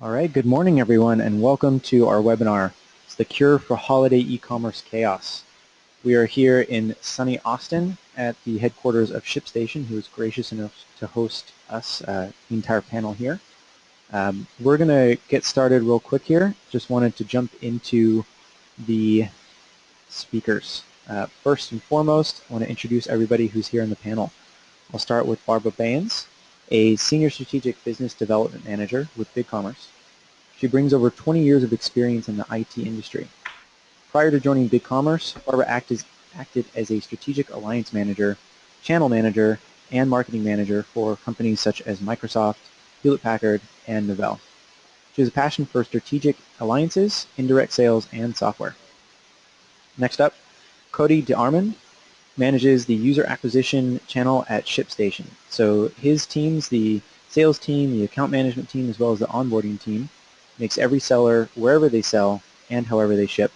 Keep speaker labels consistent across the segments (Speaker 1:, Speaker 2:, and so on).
Speaker 1: All right, good morning everyone and welcome to our webinar. It's the cure for holiday e-commerce chaos. We are here in sunny Austin at the headquarters of ShipStation, who is gracious enough to host us, the entire panel here. We're going to get started real quick here. Just wanted to jump into the speakers. First and foremost, I want to introduce everybody who's here on the panel. I'll start with Barbara Baines, a Senior Strategic Business Development Manager with Bigcommerce. She brings over 20 years of experience in the IT industry. Prior to joining Bigcommerce, Barbara acted as a strategic alliance manager, channel manager, and marketing manager for companies such as Microsoft, Hewlett-Packard, and Novell. She has a passion for strategic alliances, indirect sales, and software. Next up, Cody DeArmond manages the user acquisition channel at ShipStation. So his teams, the sales team, the account management team, as well as the onboarding team, makes every seller, wherever they sell and however they ship,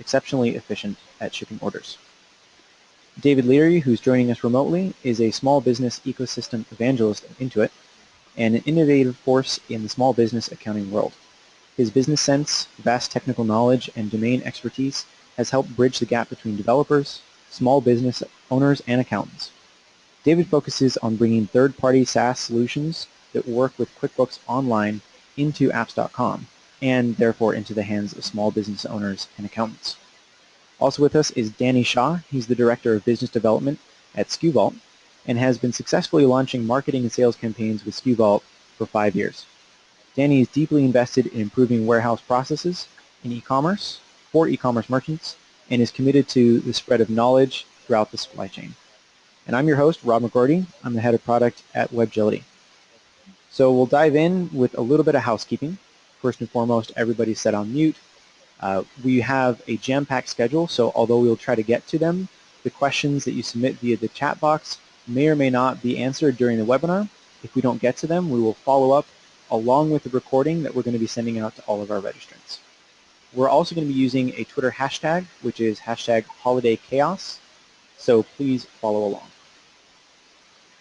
Speaker 1: exceptionally efficient at shipping orders. David Leary, who's joining us remotely, is a small business ecosystem evangelist at Intuit and an innovative force in the small business accounting world. His business sense, vast technical knowledge, and domain expertise has helped bridge the gap between developers, small business owners, and accountants. David focuses on bringing third-party SaaS solutions that work with QuickBooks Online into apps.com and therefore into the hands of small business owners and accountants. Also with us is Danny Shah. He's the Director of Business Development at SKUVault and has been successfully launching marketing and sales campaigns with SKUVault for 5 years. Danny is deeply invested in improving warehouse processes in e-commerce for e-commerce merchants and is committed to the spread of knowledge throughout the supply chain. And I'm your host, Rob McGordy. I'm the head of product at WebGility. So we'll dive in with a little bit of housekeeping. First and foremost, everybody's set on mute. We have a jam-packed schedule, so although we'll try to get to them, the questions that you submit via the chat box may or may not be answered during the webinar. If we don't get to them, we will follow up along with the recording that we're going to be sending out to all of our registrants. We're also going to be using a Twitter hashtag, which is #HolidayChaos, so please follow along.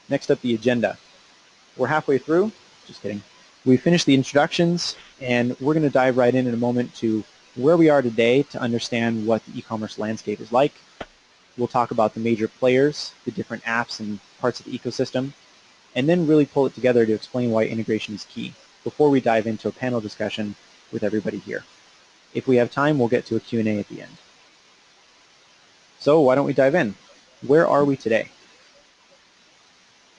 Speaker 1: Next up, the agenda. We're halfway through. Just kidding. We finished the introductions, and we're going to dive right in a moment to where we are today to understand what the e-commerce landscape is like. We'll talk about the major players, the different apps and parts of the ecosystem, and then really pull it together to explain why integration is key before we dive into a panel discussion with everybody here. If we have time, we'll get to a Q&A at the end. So why don't we dive in? Where are we today?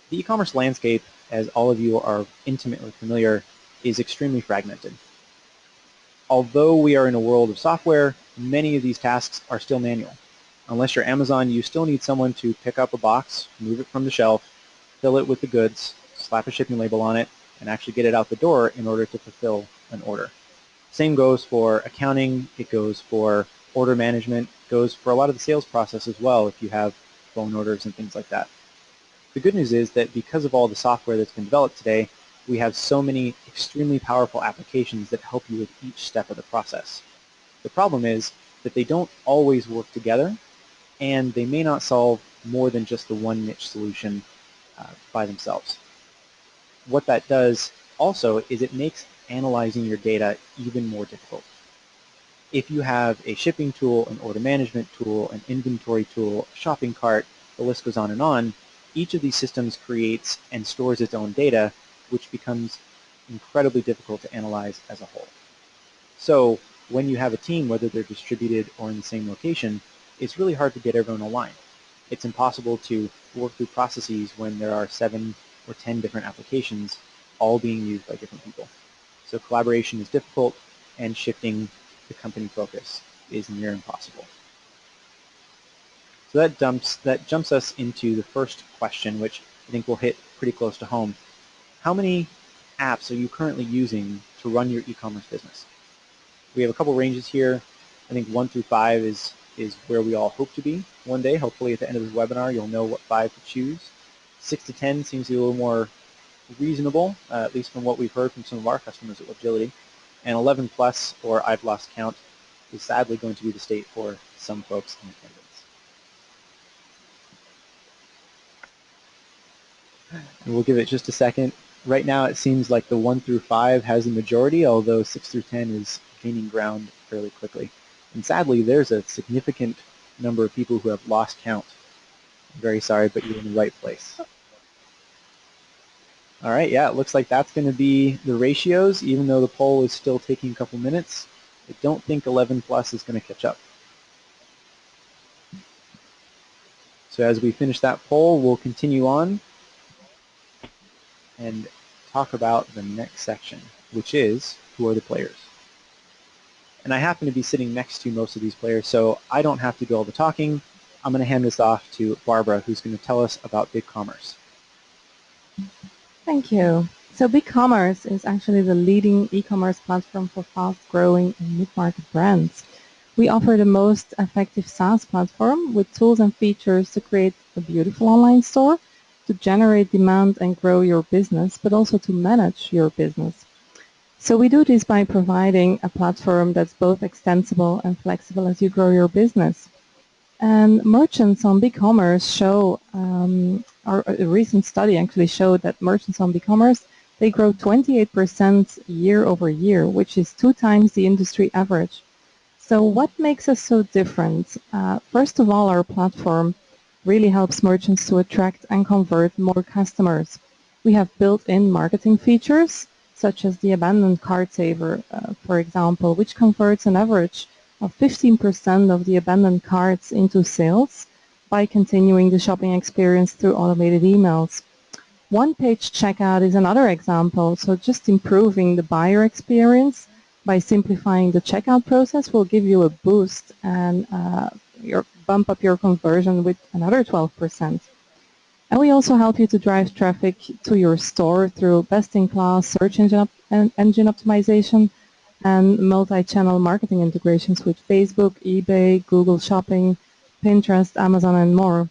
Speaker 1: The e-commerce landscape, as all of you are intimately familiar, is extremely fragmented. Although we are in a world of software, many of these tasks are still manual. Unless you're Amazon, you still need someone to pick up a box, move it from the shelf, fill it with the goods, slap a shipping label on it, and actually get it out the door in order to fulfill an order. Same goes for accounting, it goes for order management, it goes for a lot of the sales process as well if you have phone orders and things like that. The good news is that because of all the software that's been developed today, we have so many extremely powerful applications that help you with each step of the process. The problem is that they don't always work together, and they may not solve more than just the one niche solution by themselves. What that does also is it makes analyzing your data even more difficult. If you have a shipping tool, an order management tool, an inventory tool, a shopping cart, the list goes on, each of these systems creates and stores its own data, which becomes incredibly difficult to analyze as a whole. So when you have a team, whether they're distributed or in the same location, it's really hard to get everyone aligned. It's impossible to work through processes when there are 7 or 10 different applications all being used by different people. So collaboration is difficult, and shifting the company focus is near impossible. So that jumps us into the first question, which I think will hit pretty close to home. How many apps are you currently using to run your e-commerce business? We have a couple ranges here. I think 1 through 5 is where we all hope to be one day. Hopefully at the end of this webinar, you'll know what 5 to choose. 6 to 10 seems to be a little more reasonable, at least from what we've heard from some of our customers at WebGility. And 11 plus, or I've lost count, is sadly going to be the state for some folks in attendance. And we'll give it just a second Right now it seems like the 1 through 5 has the majority, although 6 through 10 is gaining ground fairly quickly. And sadly, there's a significant number of people who have lost count. I'm very sorry, but you're in the right place. All right, yeah, it looks like that's going to be the ratios, even though the poll is still taking a couple minutes. I don't think 11 plus is going to catch up. So as we finish that poll, we'll continue on and talk about the next section, which is who are the players. And I happen to be sitting next to most of these players, so I don't have to do all the talking. I'm going to hand this off to Barbara, who's going to tell us about Bigcommerce.
Speaker 2: Thank you. So Bigcommerce is actually the leading e-commerce platform for fast-growing and mid-market brands. We offer the most effective SaaS platform with tools and features to create a beautiful online store, to generate demand and grow your business, but also to manage your business. So we do this by providing a platform that's both extensible and flexible as you grow your business. And merchants on Bigcommerce show, a recent study actually showed that merchants on Bigcommerce, they grow 28% year over year, which is 2 times the industry average. So what makes us so different? First of all, our platform really helps merchants to attract and convert more customers. We have built-in marketing features, such as the abandoned cart saver, for example, which converts an average of 15% of the abandoned carts into sales by continuing the shopping experience through automated emails. One-page checkout is another example, so just improving the buyer experience by simplifying the checkout process will give you a boost and bump up your conversion with another 12%. And we also help you to drive traffic to your store through best-in-class search engine optimization and multi-channel marketing integrations with Facebook, eBay, Google Shopping, Pinterest, Amazon, and more.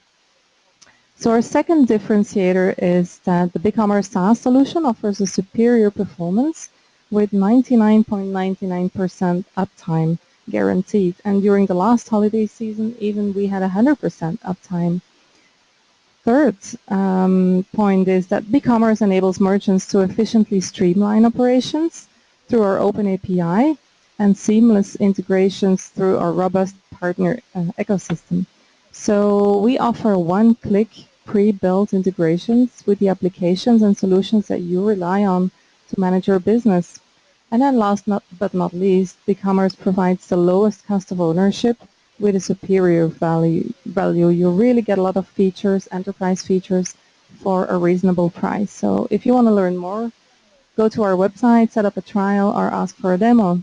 Speaker 2: So our second differentiator is that the Bigcommerce SaaS solution offers a superior performance with 99.99% uptime guaranteed. And during the last holiday season, even we had 100% uptime. Third point is that Bigcommerce enables merchants to efficiently streamline operations through our open API and seamless integrations through our robust partner ecosystem. So we offer one-click pre-built integrations with the applications and solutions that you rely on to manage your business. And then last but not least, Bigcommerce provides the lowest cost of ownership with a superior value. You really get a lot of features, enterprise features, for a reasonable price. So if you want to learn more, go to our website, set up a trial, or ask for a demo.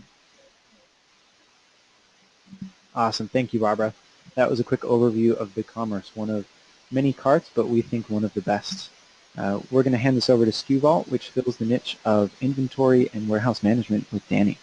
Speaker 1: Awesome. Thank you, Barbara. That was a quick overview of Bigcommerce, one of many carts, but we think one of the best. We're going to hand this over to SKU Vault, which fills the niche of inventory and warehouse management with Danny.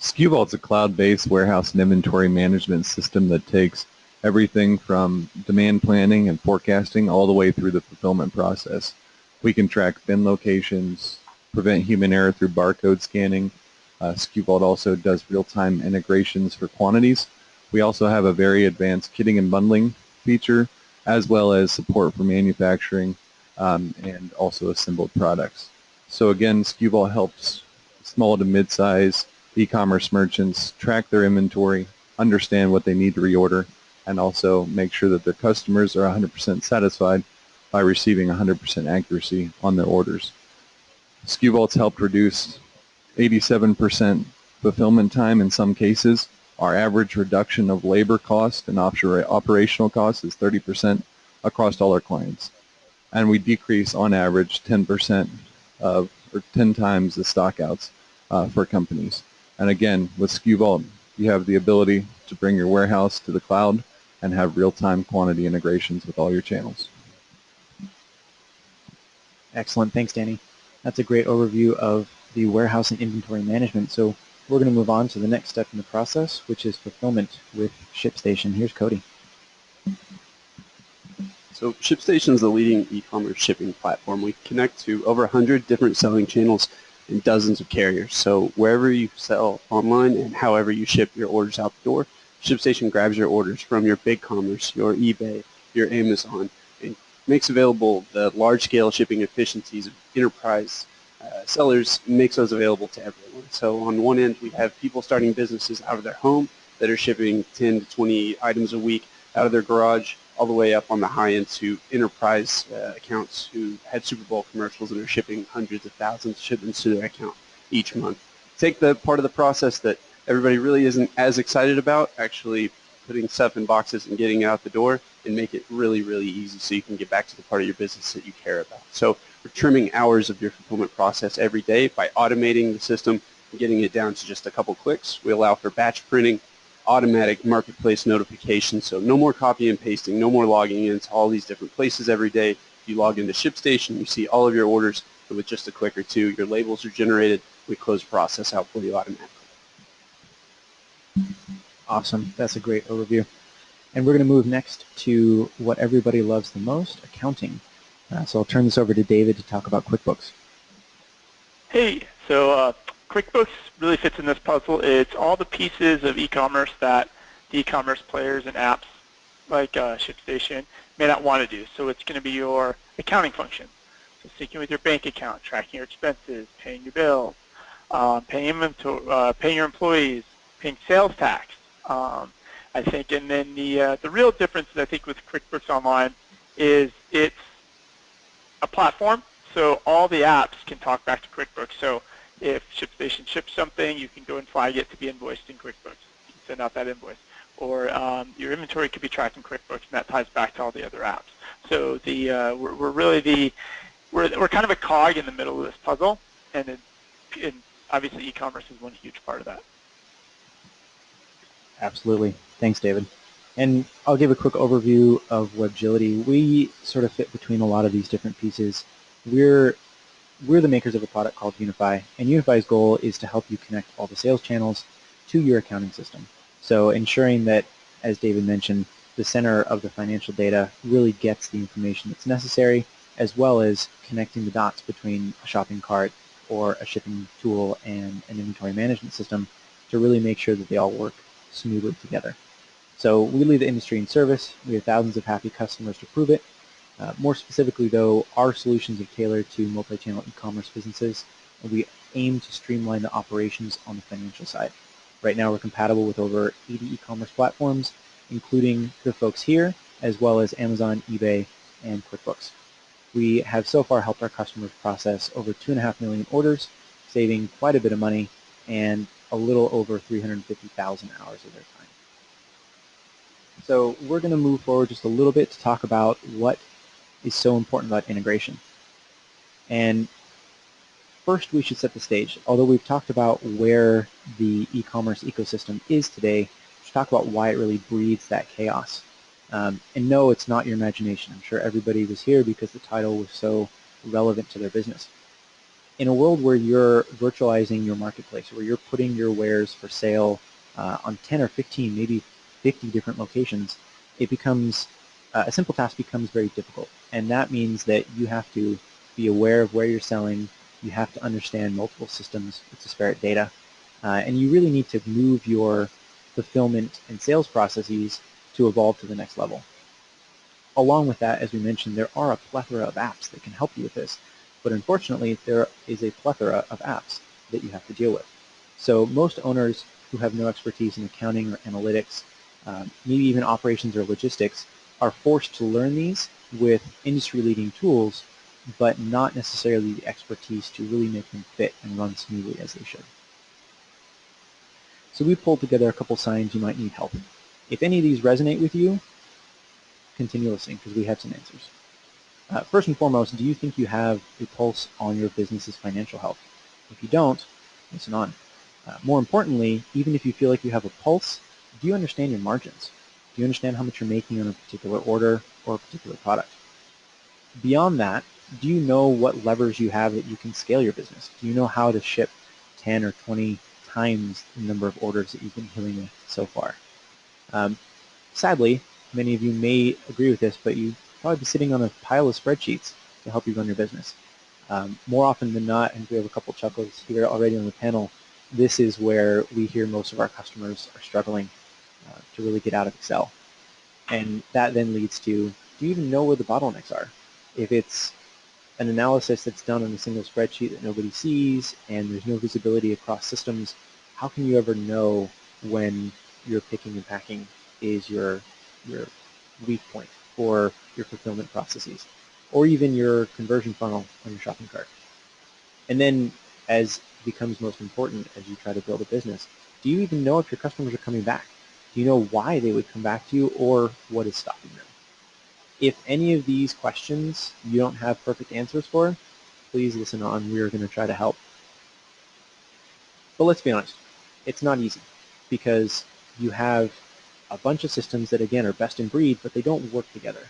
Speaker 3: SKU Vault is a cloud-based warehouse and inventory management system that takes everything from demand planning and forecasting all the way through the fulfillment process. We can track bin locations, prevent human error through barcode scanning. SKU Vault also does real-time integrations for quantities. We also have a very advanced kitting and bundling feature, as well as support for manufacturing and also assembled products. So again, SKU Vault helps small to mid-size e-commerce merchants track their inventory, understand what they need to reorder, and also make sure that their customers are 100% satisfied by receiving 100% accuracy on their orders. SKU Vault's helped reduce 87% fulfillment time in some cases. Our average reduction of labor cost and operational cost is 30% across all our clients. And we decrease on average 10% or 10 times the stockouts for companies. And again, with SKU Vault, you have the ability to bring your warehouse to the cloud and have real-time quantity integrations with all your channels.
Speaker 1: Excellent. Thanks, Danny. That's a great overview of the warehouse and inventory management. So we're going to move on to the next step in the process, which is fulfillment with ShipStation. Here's Cody.
Speaker 4: So ShipStation is the leading e-commerce shipping platform. We connect to over 100 different selling channels and dozens of carriers. So wherever you sell online and however you ship your orders out the door, ShipStation grabs your orders from your Bigcommerce, your eBay, your Amazon, and makes available the large-scale shipping efficiencies of enterprise sellers, makes those available to everyone. So on one end, we have people starting businesses out of their home that are shipping 10 to 20 items a week out of their garage, all the way up on the high end to enterprise accounts who had Super Bowl commercials and are shipping hundreds of thousands of shipments to their account each month. Take the part of the process that everybody really isn't as excited about, actually putting stuff in boxes and getting it out the door, and make it really, really easy so you can get back to the part of your business that you care about. So we're trimming hours of your fulfillment process every day by automating the system and getting it down to just a couple clicks. We allow for batch printing, automatic marketplace notifications, so no more copy and pasting, no more logging into all these different places every day. You log into ShipStation, you see all of your orders, and with just a click or two, your labels are generated. We close the process out for you automatically.
Speaker 1: Awesome. That's a great overview. And we're going to move next to what everybody loves the most, accounting. So I'll turn this over to David to talk about QuickBooks.
Speaker 5: Hey, so QuickBooks really fits in this puzzle. It's all the pieces of e-commerce that the e-commerce players and apps like ShipStation may not want to do. So it's going to be your accounting function. So syncing with your bank account, tracking your expenses, paying your bills, paying inventory, paying your employees, paying sales tax. I think, and then the real difference I think with QuickBooks Online is it's a platform, so all the apps can talk back to QuickBooks. So if ShipStation ships something, you can go and flag it to be invoiced in QuickBooks. You can send out that invoice. Or your inventory could be tracked in QuickBooks, and that ties back to all the other apps. So we're really we're kind of a cog in the middle of this puzzle, and obviously e-commerce is one huge part of that.
Speaker 1: Absolutely. Thanks, David. And I'll give a quick overview of Webgility. We sort of fit between a lot of these different pieces. We're the makers of a product called Unify, and Unify's goal is to help you connect all the sales channels to your accounting system. So ensuring that, as David mentioned, the center of the financial data really gets the information that's necessary, as well as connecting the dots between a shopping cart or a shipping tool and an inventory management system to really make sure that they all work smoothly together. So we lead the industry in service. We have thousands of happy customers to prove it. More specifically, though, our solutions are tailored to multi-channel e-commerce businesses, and we aim to streamline the operations on the financial side. Right now, we're compatible with over 80 e-commerce platforms, including the folks here, as well as Amazon, eBay, and QuickBooks. We have so far helped our customers process over 2.5 million orders, saving quite a bit of money and a little over 350,000 hours of their time. So we're going to move forward just a little bit to talk about what is so important about integration. And first, we should set the stage. Although we've talked about where the e-commerce ecosystem is today, we should talk about why it really breeds that chaos. And no, it's not your imagination. I'm sure everybody was here because the title was so relevant to their business. In a world where you're virtualizing your marketplace, where you're putting your wares for sale on 10 or 15, maybe 50 different locations, it becomes, a simple task becomes very difficult. And that means that you have to be aware of where you're selling, you have to understand multiple systems with disparate data, and you really need to move your fulfillment and sales processes to evolve to the next level. Along with that, as we mentioned, there are a plethora of apps that can help you with this. But unfortunately, there is a plethora of apps that you have to deal with. So most owners who have no expertise in accounting or analytics, maybe even operations or logistics, are forced to learn these with industry-leading tools, but not necessarily the expertise to really make them fit and run smoothly as they should. So we pulled together a couple signs you might need help. If any of these resonate with you, continue listening because we have some answers. First and foremost, do you think you have a pulse on your business's financial health? If you don't, listen on. More importantly, even if you feel like you have a pulse, do you understand your margins? Do you understand how much you're making on a particular order or a particular product? Beyond that, do you know what levers you have that you can scale your business? Do you know how to ship 10 or 20 times the number of orders that you've been dealing with so far? Sadly, many of you may agree with this, but you probably be sitting on a pile of spreadsheets to help you run your business. More often than not, and we have a couple chuckles here already on the panel, this is where we hear most of our customers are struggling to really get out of Excel. And that then leads to do you even know where the bottlenecks are? If it's an analysis that's done on a single spreadsheet that nobody sees and there's no visibility across systems, how can you ever know when your picking and packing is your weak point for your fulfillment processes, or even your conversion funnel on your shopping cart? And then, as becomes most important as you try to build a business, do you even know if your customers are coming back? Do you know why they would come back to you, or what is stopping them? If any of these questions you don't have perfect answers for, please listen on. We are going to try to help. But let's be honest, it's not easy, because you have a bunch of systems that, again, are best in breed, but they don't work together.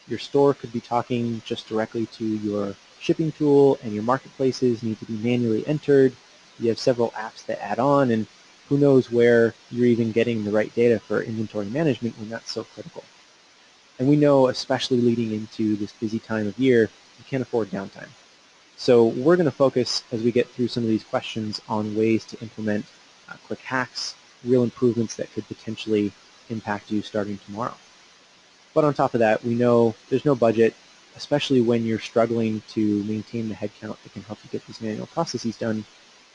Speaker 1: Your store could be talking just directly to your shipping tool, and your marketplaces need to be manually entered. You have several apps that add on, and who knows where you're even getting the right data for inventory management when that's so critical. And we know, especially leading into this busy time of year, you can't afford downtime. So we're going to focus, as we get through some of these questions, on ways to implement quick hacks, real improvements that could potentially impact you starting tomorrow. But on top of that, we know there's no budget, especially when you're struggling to maintain the headcount that can help you get these manual processes done.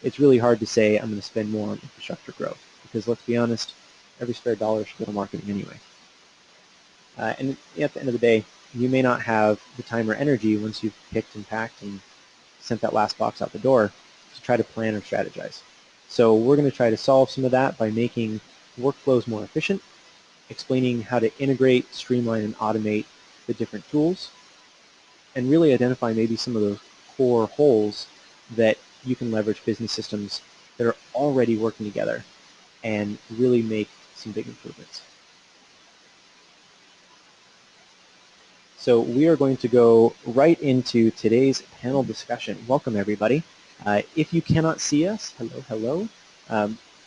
Speaker 1: It's really hard to say, I'm going to spend more on infrastructure growth, because let's be honest, every spare dollar should go to marketing anyway. And at the end of the day, you may not have the time or energy once you've picked and packed and sent that last box out the door to try to plan or strategize. So we're going to try to solve some of that by making workflows more efficient, explaining how to integrate, streamline, and automate the different tools, and really identify maybe some of those core holes that you can leverage business systems that are already working together and really make some big improvements. So we are going to go right into today's panel discussion. Welcome, everybody. If you cannot see us, hello.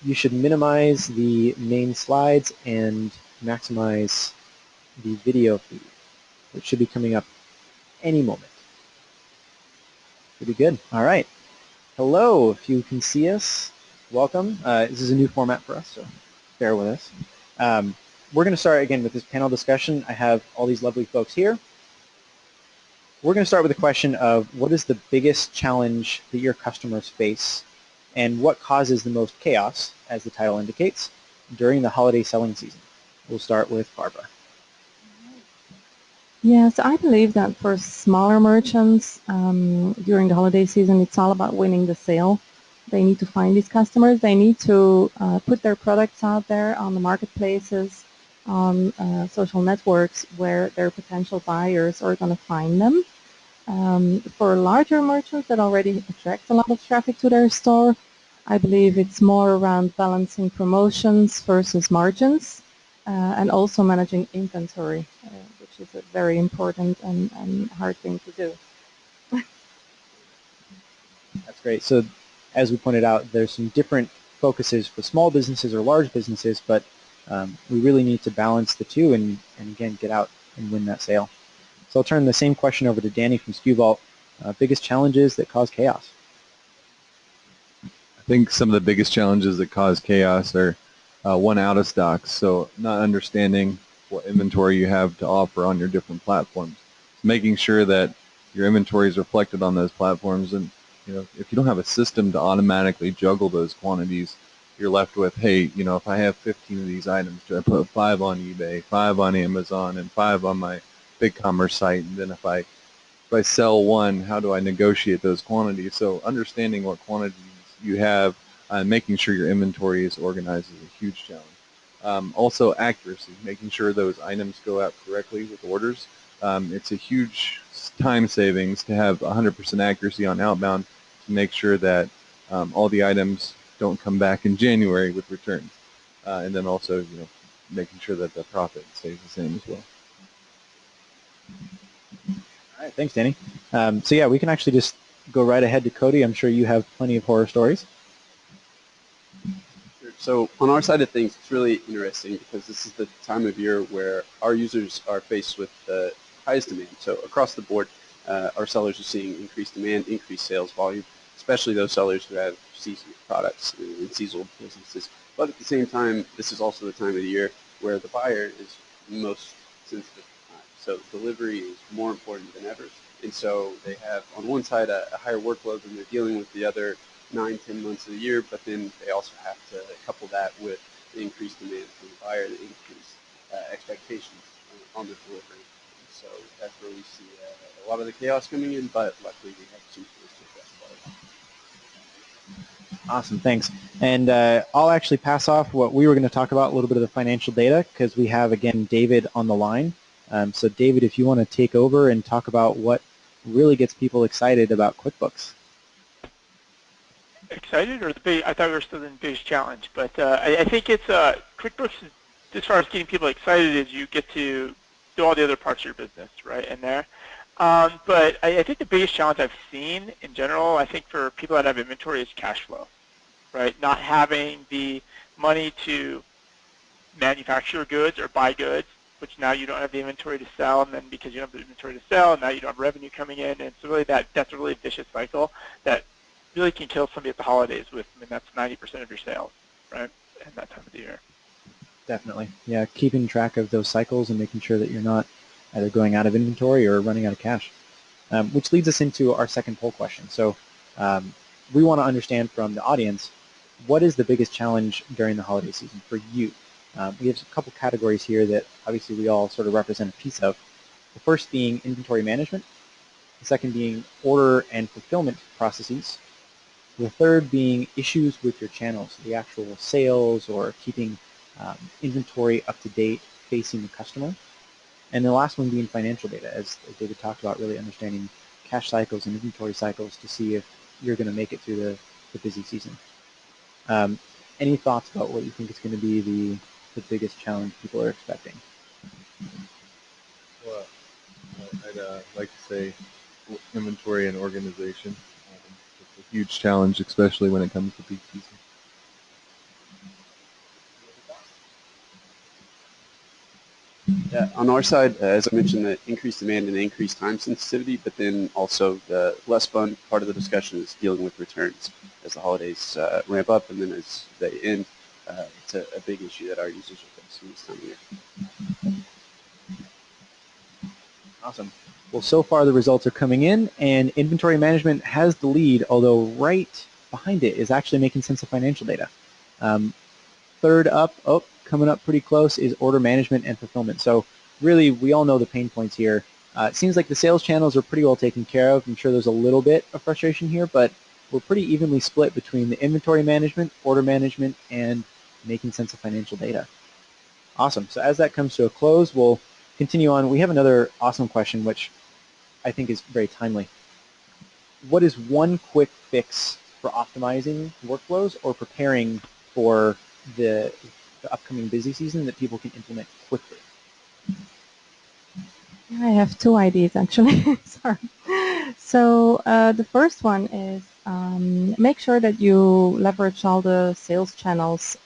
Speaker 1: You should minimize the main slides and maximize the video feed, which should be coming up any moment. Should be good. All right. Hello, if you can see us, welcome. This is a new format for us, so bear with us. We're going to start again with this panel discussion. I have all these lovely folks here. We're going to start with the question of what is the biggest challenge that your customers face and what causes the most chaos, as the title indicates, during the holiday selling season. We'll start with Barbara.
Speaker 2: Yes, I believe that for smaller merchants during the holiday season, it's all about winning the sale. They need to find these customers. They need to put their products out there on the marketplaces, on social networks where their potential buyers are going to find them. For larger merchants that already attract a lot of traffic to their store, I believe it's more around balancing promotions versus margins and also managing inventory, which is a very important and hard thing to do.
Speaker 1: That's great. So as we pointed out, there's some different focuses for small businesses or large businesses, but we really need to balance the two and again, get out and win that sale. So I'll turn the same question over to Danny from SKU Vault. Biggest challenges that cause chaos?
Speaker 3: I think some of the biggest challenges that cause chaos are one, out of stocks. So not understanding what inventory you have to offer on your different platforms. Making sure that your inventory is reflected on those platforms, and if you don't have a system to automatically juggle those quantities, you're left with, hey, if I have 15 of these items, do I put 5 on eBay, 5 on Amazon, and 5 on my Bigcommerce site? And then if I sell one, how do I negotiate those quantities? So understanding what quantities you have and making sure your inventory is organized is a huge challenge. Also accuracy, making sure those items go out correctly with orders. It's a huge time savings to have 100% accuracy on outbound to make sure that all the items don't come back in January with returns. And then also, making sure that the profit stays the same as well.
Speaker 1: All right, thanks, Danny. So yeah, we can actually just go right ahead to Cody. I'm sure you have plenty of horror stories.
Speaker 4: So on our side of things, it's really interesting because this is the time of year where our users are faced with the highest demand. So across the board, our sellers are seeing increased demand, increased sales volume, especially those sellers who have seasonal products and seasonal businesses. But at the same time, this is also the time of the year where the buyer is most sensitive. So delivery is more important than ever. And so they have, on one side, a higher workload than they're dealing with the other 9-10 months of the year, but then they also have to couple that with the increased demand from the buyer, the increased expectations on the delivery. And so that's where we see a lot of the chaos coming in, but luckily we have some tools to address that.
Speaker 1: Awesome, thanks. And I'll actually pass off what we were going to talk about, a little bit of the financial data, because we have, again, David on the line. So David, if you want to take over and talk about what really gets people excited about QuickBooks.
Speaker 5: Excited, or the big? I thought we were still in the biggest challenge, but I think it's QuickBooks. As far as getting people excited, is you get to do all the other parts of your business right in there. But I think the biggest challenge I've seen in general, I think for people that have inventory, is cash flow, right? Not having the money to manufacture goods or buy goods, which now you don't have the inventory to sell, and then because you don't have the inventory to sell, now you don't have revenue coming in, and so really that's a really vicious cycle that really can kill somebody at the holidays with, I mean, that's 90% of your sales, right, at that time of the year.
Speaker 1: Definitely. Yeah, keeping track of those cycles and making sure that you're not either going out of inventory or running out of cash. Which leads us into our second poll question. So we want to understand from the audience, what is the biggest challenge during the holiday season for you? We have a couple categories here that obviously we all sort of represent a piece of. The first being inventory management. The second being order and fulfillment processes. The third being issues with your channels, the actual sales or keeping inventory up to date facing the customer. And the last one being financial data, as David talked about, really understanding cash cycles and inventory cycles to see if you're going to make it through the busy season. Any thoughts about what you think is going to be the biggest challenge people are expecting?
Speaker 3: Well, I'd like to say inventory and organization. It's a huge challenge, especially when it comes to peak season.
Speaker 4: Yeah, on our side, as I mentioned, the increased demand and the increased time sensitivity, but then also the less fun part of the discussion is dealing with returns as the holidays ramp up, and then as they end, it's a big issue that our users are facing this time of year.
Speaker 1: Awesome. Well, so far the results are coming in, and inventory management has the lead, although right behind it is actually making sense of financial data. Third up, coming up pretty close, is order management and fulfillment. So really, we all know the pain points here. It seems like the sales channels are pretty well taken care of. I'm sure there's a little bit of frustration here, but we're pretty evenly split between the inventory management, order management, and making sense of financial data. Awesome. So as that comes to a close, we'll continue on. We have another awesome question, which I think is very timely. What is one quick fix for optimizing workflows or preparing for the upcoming busy season that people can implement quickly?
Speaker 2: I have two ideas, actually. Sorry. So the first one is make sure that you leverage all the sales channels.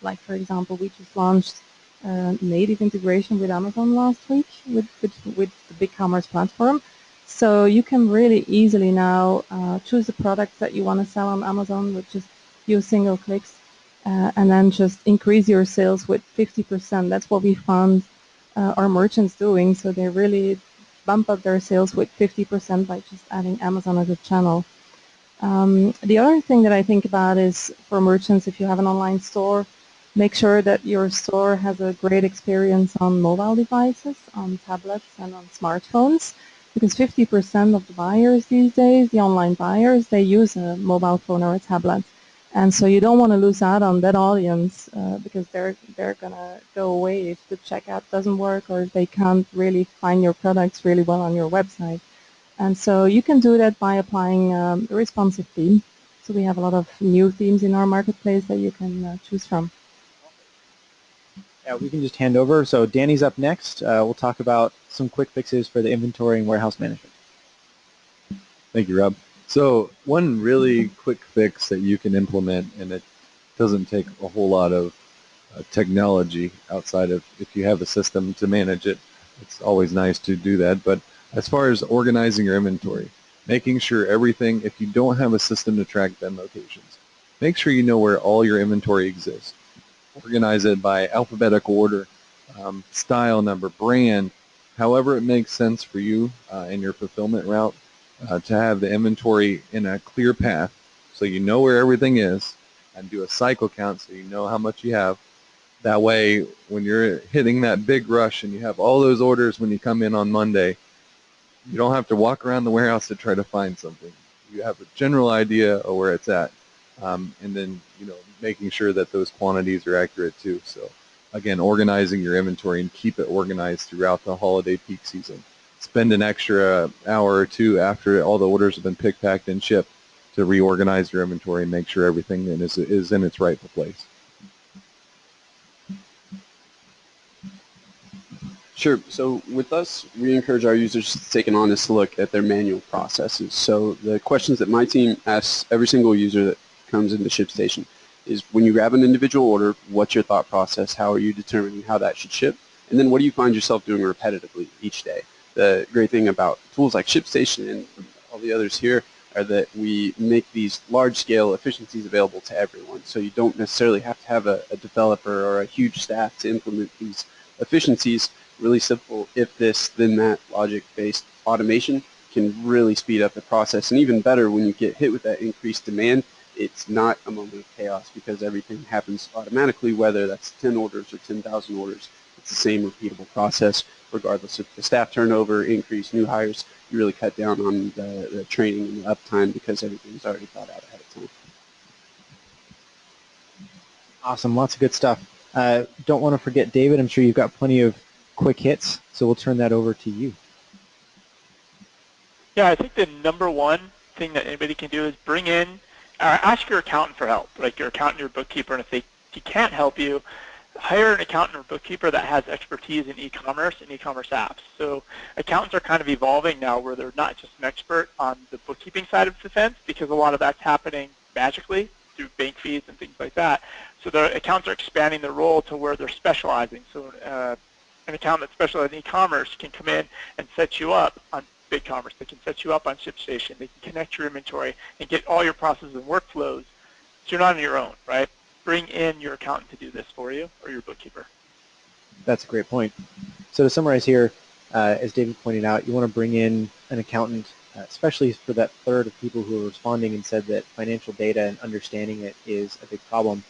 Speaker 2: Like, for example, we just launched native integration with Amazon last week with the Bigcommerce platform. So you can really easily now choose the products that you want to sell on Amazon with just few single clicks, and then just increase your sales with 50%. That's what we found our merchants doing. So they really bump up their sales with 50% by just adding Amazon as a channel. The other thing that I think about is for merchants, if you have an online store, make sure that your store has a great experience on mobile devices, on tablets, and on smartphones, because 50% of the buyers these days, the online buyers, they use a mobile phone or a tablet. And so you don't want to lose out on that audience because they're going to go away if the checkout doesn't work or if they can't really find your products really well on your website. And so you can do that by applying a responsive theme. So we have a lot of new themes in our marketplace that you can choose from.
Speaker 1: Yeah, we can just hand over. So Danny's up next. We'll talk about some quick fixes for the inventory and warehouse management.
Speaker 3: Thank you, Rob. So one really quick fix that you can implement, and it doesn't take a whole lot of technology outside of if you have a system to manage it. It's always nice to do that. But as far as organizing your inventory, making sure everything, if you don't have a system to track bin locations, make sure you know where all your inventory exists. Organize it by alphabetical order, style number, brand, however it makes sense for you in your fulfillment route to have the inventory in a clear path so you know where everything is, and do a cycle count so you know how much you have. That way, when you're hitting that big rush and you have all those orders when you come in on Monday, you don't have to walk around the warehouse to try to find something. You have a general idea of where it's at, and then making sure that those quantities are accurate too. So again, organizing your inventory and keep it organized throughout the holiday peak season. Spend an extra hour or two after all the orders have been picked, packed, and shipped to reorganize your inventory and make sure everything is in its rightful place.
Speaker 4: Sure. So with us, we encourage our users to take an honest look at their manual processes. So the questions that my team asks every single user that comes into ShipStation is, when you grab an individual order, what's your thought process? How are you determining how that should ship? And then what do you find yourself doing repetitively each day? The great thing about tools like ShipStation and all the others here are that we make these large-scale efficiencies available to everyone. So you don't necessarily have to have a developer or a huge staff to implement these efficiencies. Really simple, if this, then that logic-based automation can really speed up the process. And even better, when you get hit with that increased demand, it's not a moment of chaos because everything happens automatically, whether that's 10 orders or 10,000 orders. It's the same repeatable process, regardless of the staff turnover, increase, new hires. You really cut down on the training and the uptime because everything's already thought out ahead of time.
Speaker 1: Awesome, lots of good stuff. Don't want to forget David. I'm sure you've got plenty of quick hits, so we'll turn that over to you.
Speaker 5: Yeah, I think the number one thing that anybody can do is bring in, ask your accountant for help, like your accountant, your bookkeeper, and if he can't help you, hire an accountant or bookkeeper that has expertise in e-commerce and e-commerce apps. So accountants are kind of evolving now where they're not just an expert on the bookkeeping side of the fence, because a lot of that's happening magically through bank feeds and things like that. So the accountants are expanding their role to where they're specializing. So an accountant that specializes in e-commerce can come in and set you up on Bigcommerce. They can set you up on ShipStation. They can connect your inventory and get all your processes and workflows, so you're not on your own, right? Bring in your accountant to do this for you, or your bookkeeper.
Speaker 1: That's a great point. So to summarize here, as David pointed out, you want to bring in an accountant, especially for that third of people who are responding and said that financial data and understanding it is a big problem.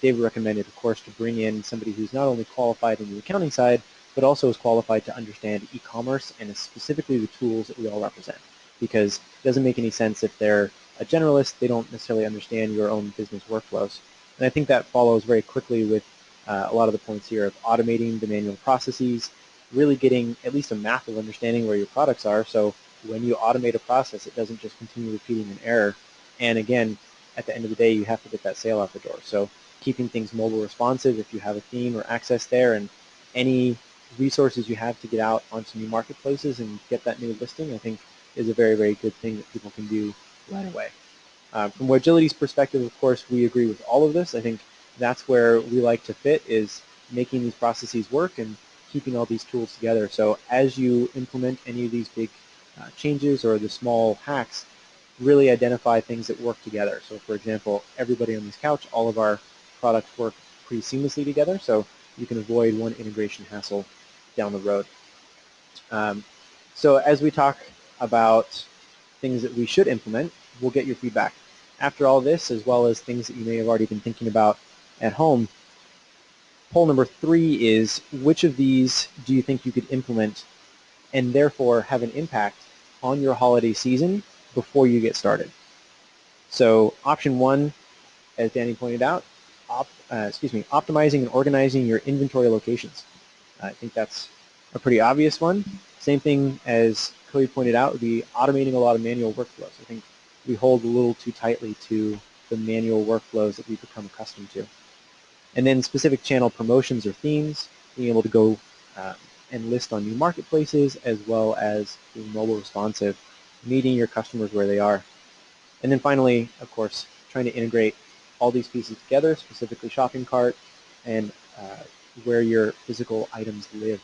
Speaker 1: David recommended, of course, to bring in somebody who's not only qualified in the accounting side, but also is qualified to understand e-commerce and specifically the tools that we all represent. Because it doesn't make any sense if they're a generalist, they don't necessarily understand your own business workflows. And I think that follows very quickly with a lot of the points here of automating the manual processes, really getting at least a map of understanding where your products are, so when you automate a process, it doesn't just continue repeating an error. And again, at the end of the day, you have to get that sale out the door. So keeping things mobile responsive, if you have a theme or access there, and any resources you have to get out onto new marketplaces and get that new listing, I think is a very, very good thing that people can do right away. From Webgility's perspective, of course, we agree with all of this. I think that's where we like to fit, is making these processes work and keeping all these tools together. So as you implement any of these big changes or the small hacks, really identify things that work together. So for example, everybody on this couch, all of our products work pretty seamlessly together, so you can avoid one integration hassle down the road. So as we talk about things that we should implement, we'll get your feedback. After all this, as well as things that you may have already been thinking about at home, poll number 3 is, which of these do you think you could implement and therefore have an impact on your holiday season before you get started? So option 1, as Danny pointed out, optimizing and organizing your inventory locations. I think that's a pretty obvious one. Same thing as Cody pointed out, would be automating a lot of manual workflows. I think we hold a little too tightly to the manual workflows that we've become accustomed to. And then specific channel promotions or themes, being able to go and list on new marketplaces, as well as being mobile responsive, meeting your customers where they are. And then finally, of course, trying to integrate all these pieces together, specifically shopping cart and where your physical items live.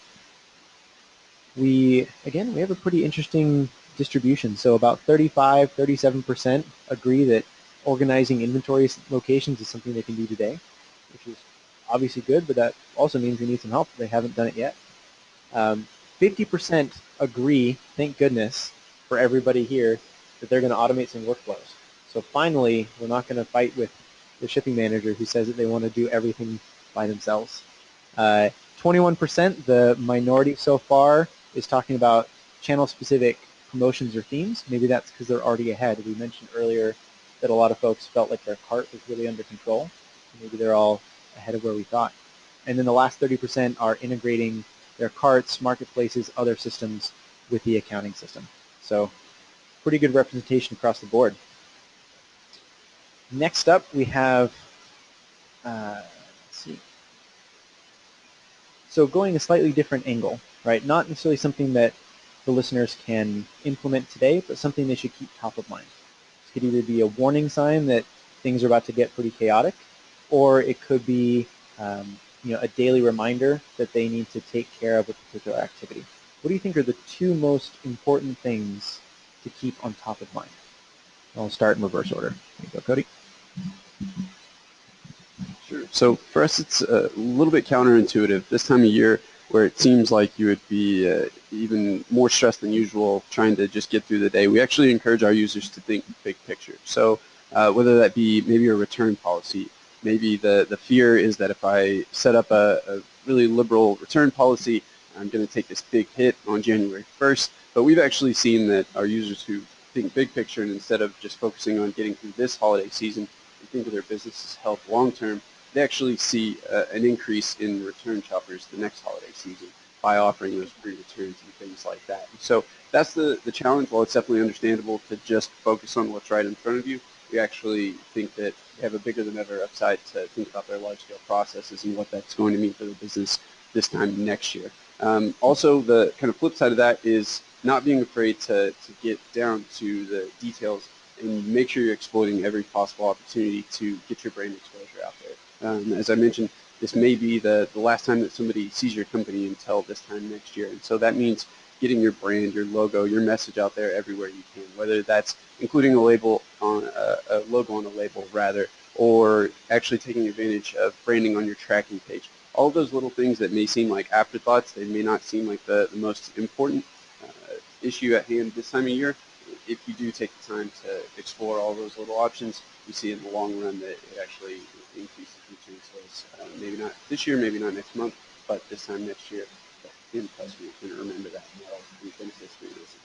Speaker 1: We have a pretty interesting distribution. So about 37% agree that organizing inventory locations is something they can do today, which is obviously good, but that also means we need some help. They haven't done it yet. 50% agree, thank goodness, for everybody here, that they're going to automate some workflows. So finally, we're not going to fight with the shipping manager who says that they want to do everything by themselves. 21%, the minority so far, is talking about channel-specific promotions or themes. Maybe that's because they're already ahead. We mentioned earlier that a lot of folks felt like their cart was really under control. Maybe they're all ahead of where we thought. And then the last 30% are integrating their carts, marketplaces, other systems with the accounting system. So pretty good representation across the board. Next up, we have, let's see. So going a slightly different angle, right? Not necessarily something that the listeners can implement today, but something they should keep top of mind. This could either be a warning sign that things are about to get pretty chaotic, or it could be a daily reminder that they need to take care of a particular activity. What do you think are the two most important things to keep on top of mind? I'll start in reverse order. There you go, Cody.
Speaker 4: Sure. So for us, it's a little bit counterintuitive this time of year, where it seems like you would be even more stressed than usual trying to just get through the day. We actually encourage our users to think big picture. So whether that be maybe a return policy, maybe the fear is that if I set up a really liberal return policy, I'm going to take this big hit on January 1st. But we've actually seen that our users who think big picture, and instead of just focusing on getting through this holiday season and think of their business's health long term, they actually see an increase in return shoppers the next holiday season by offering those free returns and things like that. And so that's the challenge. While it's definitely understandable to just focus on what's right in front of you, we actually think that they have a bigger than ever upside to think about their large-scale processes and what that's going to mean for the business this time next year. Also, the kind of flip side of that is not being afraid to get down to the details and make sure you're exploiting every possible opportunity to get your brand exposure out there. As I mentioned, this may be the last time that somebody sees your company until this time next year. And so that means getting your brand, your logo, your message out there everywhere you can, whether that's including a label on a logo on a label rather, or actually taking advantage of branding on your tracking page. All of those little things that may seem like afterthoughts, they may not seem like the most important issue at hand this time of year. If you do take the time to explore all those little options, you see in the long run that it actually increases return sales. Maybe not this year, maybe not next month, but this time next year, in customers can remember that, and that'll be benefits for your business.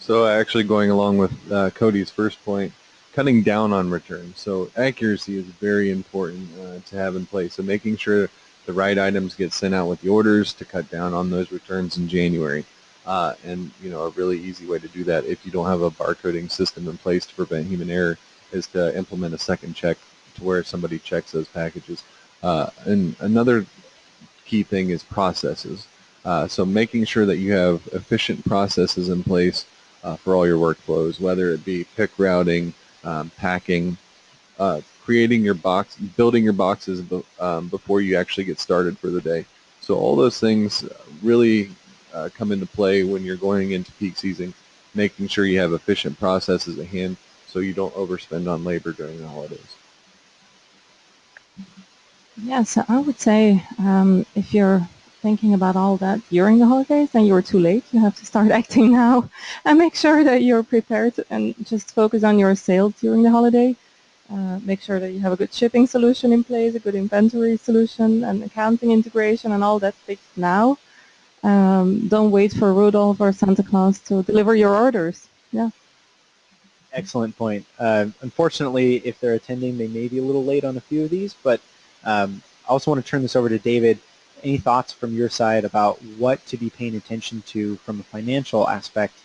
Speaker 3: So actually going along with Cody's first point, cutting down on returns. So accuracy is very important to have in place. So making sure the right items get sent out with the orders to cut down on those returns in January. And a really easy way to do that, if you don't have a barcoding system in place to prevent human error, is to implement a second check to where somebody checks those packages. And another key thing is processes. So making sure that you have efficient processes in place for all your workflows, whether it be pick routing, packing, creating your box, building your boxes before you actually get started for the day. So all those things really come into play when you're going into peak season, making sure you have efficient processes at hand so you don't overspend on labor during the holidays.
Speaker 2: Yeah, so I would say if you're thinking about all that during the holidays, then you're too late. You have to start acting now and make sure that you're prepared and just focus on your sales during the holiday. Make sure that you have a good shipping solution in place, a good inventory solution, and accounting integration and all that fixed now. Don't wait for Rudolph or Santa Claus to deliver your orders. Yeah.
Speaker 1: Excellent point. Unfortunately, if they're attending, they may be a little late on a few of these, but I also want to turn this over to David. Any thoughts from your side about what to be paying attention to from a financial aspect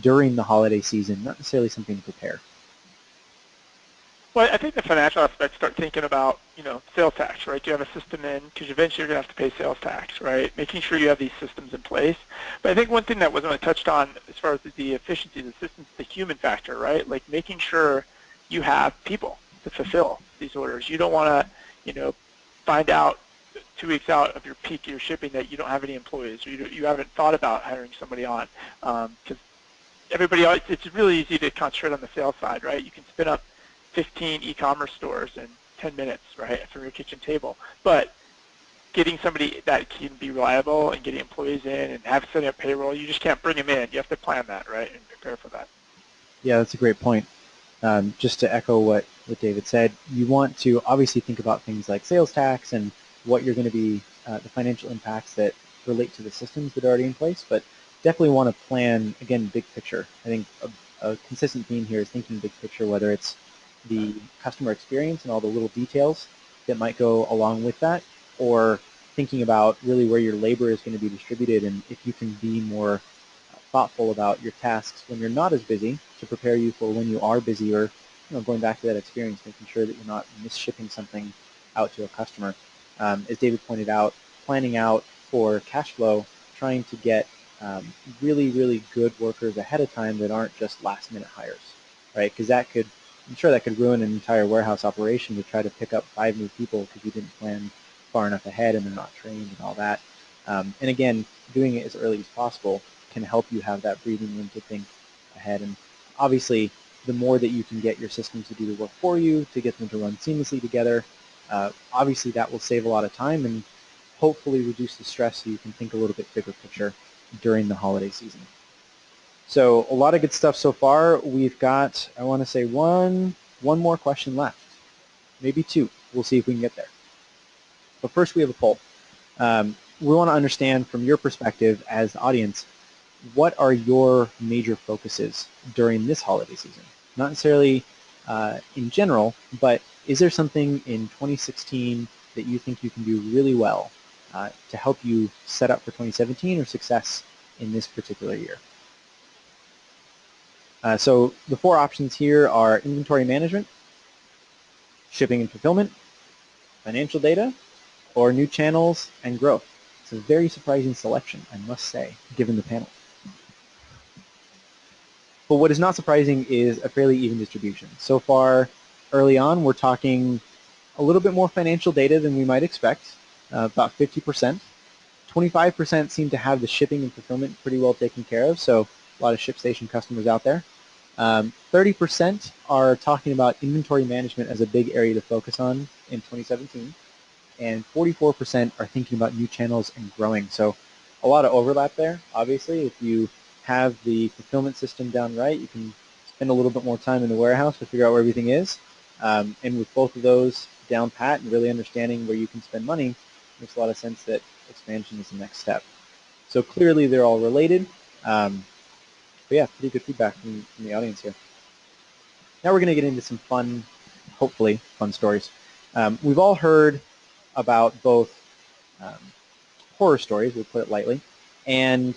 Speaker 1: during the holiday season, not necessarily something to prepare?
Speaker 5: Well, I think the financial aspects start thinking about, sales tax, right? Do you have a system in? Because eventually you're going to have to pay sales tax, right? Making sure you have these systems in place. But I think one thing that wasn't really touched on as far as the efficiency of the systems, the human factor, right? Like making sure you have people to fulfill these orders. You don't want to, find out 2 weeks out of your peak of your shipping that you don't have any employees, or you haven't thought about hiring somebody on. Because everybody else, it's really easy to concentrate on the sales side, right? You can spin up 15 e-commerce stores in 10 minutes, right, from your kitchen table. But getting somebody that can be reliable and getting employees in and have setting up payroll, you just can't bring them in. You have to plan that, right, and prepare for that.
Speaker 1: Yeah, that's a great point. Just to echo what David said, you want to obviously think about things like sales tax and what you're going to be, the financial impacts that relate to the systems that are already in place, but definitely want to plan, again, big picture. I think a consistent theme here is thinking big picture, whether it's the customer experience and all the little details that might go along with that, or thinking about really where your labor is going to be distributed and if you can be more thoughtful about your tasks when you're not as busy to prepare you for when you are busy, or going back to that experience, making sure that you're not misshipping something out to a customer. As David pointed out, planning out for cash flow, trying to get really, really good workers ahead of time that aren't just last-minute hires, right? Because I'm sure that could ruin an entire warehouse operation to try to pick up 5 new people because you didn't plan far enough ahead and they're not trained and all that. And again, doing it as early as possible can help you have that breathing room to think ahead. And obviously, the more that you can get your systems to do the work for you, to get them to run seamlessly together, obviously that will save a lot of time and hopefully reduce the stress so you can think a little bit bigger picture during the holiday season. So a lot of good stuff so far. We've got, I want to say, one more question left, maybe 2. We'll see if we can get there. But first we have a poll. We want to understand from your perspective as the audience, what are your major focuses during this holiday season? Not necessarily in general, but is there something in 2016 that you think you can do really well to help you set up for 2017 or success in this particular year? So the 4 options here are inventory management, shipping and fulfillment, financial data, or new channels and growth. It's a very surprising selection, I must say, given the panel. But what is not surprising is a fairly even distribution. So far, early on, we're talking a little bit more financial data than we might expect, about 50%. 25% seem to have the shipping and fulfillment pretty well taken care of, so a lot of ShipStation customers out there. 30% are talking about inventory management as a big area to focus on in 2017, and 44% are thinking about new channels and growing. So a lot of overlap there. Obviously, if you have the fulfillment system down right, you can spend a little bit more time in the warehouse to figure out where everything is. And with both of those down pat and really understanding where you can spend money, it makes a lot of sense that expansion is the next step. So clearly they're all related. But yeah, pretty good feedback from the audience here. Now we're going to get into some fun, hopefully fun stories. We've all heard about both horror stories, we'll put it lightly, and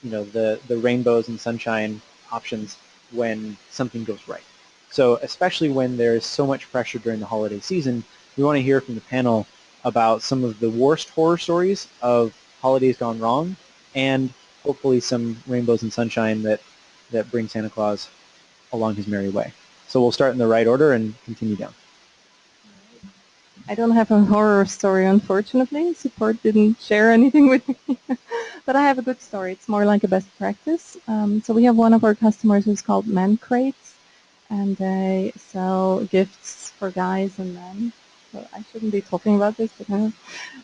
Speaker 1: the rainbows and sunshine options when something goes right. So especially when there's so much pressure during the holiday season, we want to hear from the panel about some of the worst horror stories of holidays gone wrong, and hopefully some rainbows and sunshine that bring Santa Claus along his merry way. So we'll start in the right order and continue down.
Speaker 2: I don't have a horror story, unfortunately. Support didn't share anything with me. But I have a good story. It's more like a best practice. So we have one of our customers who's called Man Crates, and they sell gifts for guys and men. So I shouldn't be talking about this,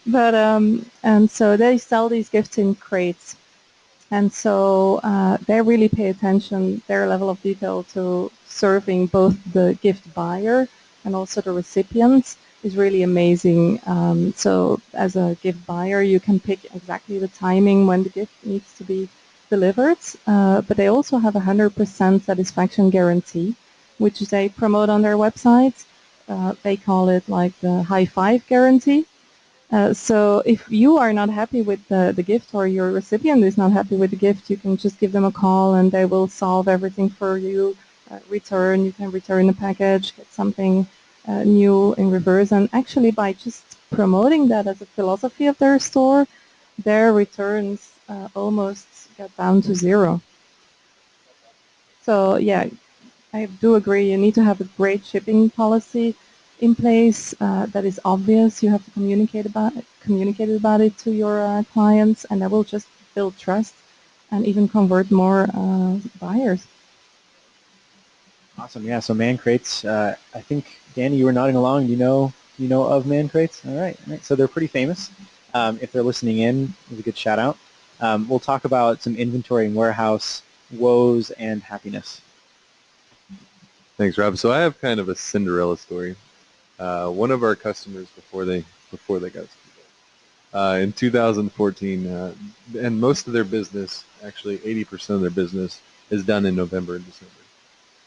Speaker 2: but and so they sell these gifts in crates. And so they really pay attention, their level of detail, to serving both the gift buyer and also the recipients is really amazing. So as a gift buyer, you can pick exactly the timing when the gift needs to be delivered, but they also have a 100% satisfaction guarantee, which they promote on their website. They call it like the high five guarantee. So if you are not happy with the gift, or your recipient is not happy with the gift, you can just give them a call and they will solve everything for you. You can return the package, get something new in reverse, and actually by just promoting that as a philosophy of their store, their returns almost get down to 0. So yeah, I do agree, you need to have a great shipping policy in place that is obvious. You have to communicate about it to your clients, and that will just build trust and even convert more buyers.
Speaker 1: Awesome. Yeah. So Man Crates. I think Danny, you were nodding along. Do you know of Man Crates? All right. So they're pretty famous. if they're listening in, it's a good shout out. We'll talk about some inventory and warehouse woes and happiness.
Speaker 3: Thanks, Rob. So I have kind of a Cinderella story. One of our customers before they got in 2014, and most of their business, actually 80% of their business, is done in November and December.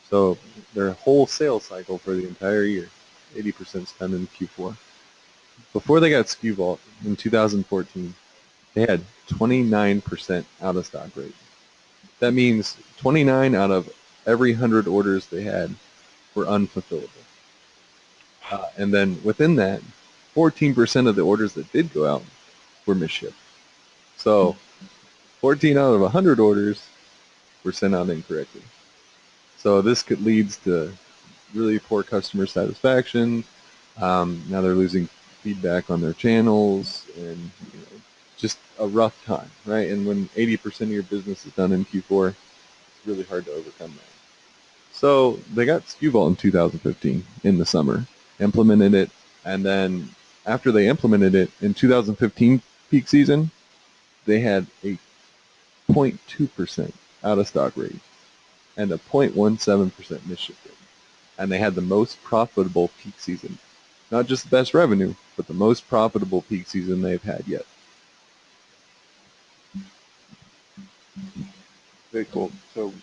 Speaker 3: So their whole sales cycle for the entire year, 80% is done in Q4. Before they got SKU Vault in 2014, they had 29% out of stock rate. That means 29 out of every 100 orders they had were unfulfillable. And then within that, 14% of the orders that did go out were misshipped. So 14 out of 100 orders were sent out incorrectly. So this leads to really poor customer satisfaction. Now they're losing feedback on their channels, and just a rough time, right? And when 80% of your business is done in Q4, it's really hard to overcome that. So they got SKU Vault in 2015 in the summer, implemented it, and then after they implemented it in 2015 peak season, they had a 0.2% out of stock rate and a 0.17% misship rate. And they had the most profitable peak season. Not just the best revenue, but the most profitable peak season they've had yet.
Speaker 4: Very cool. So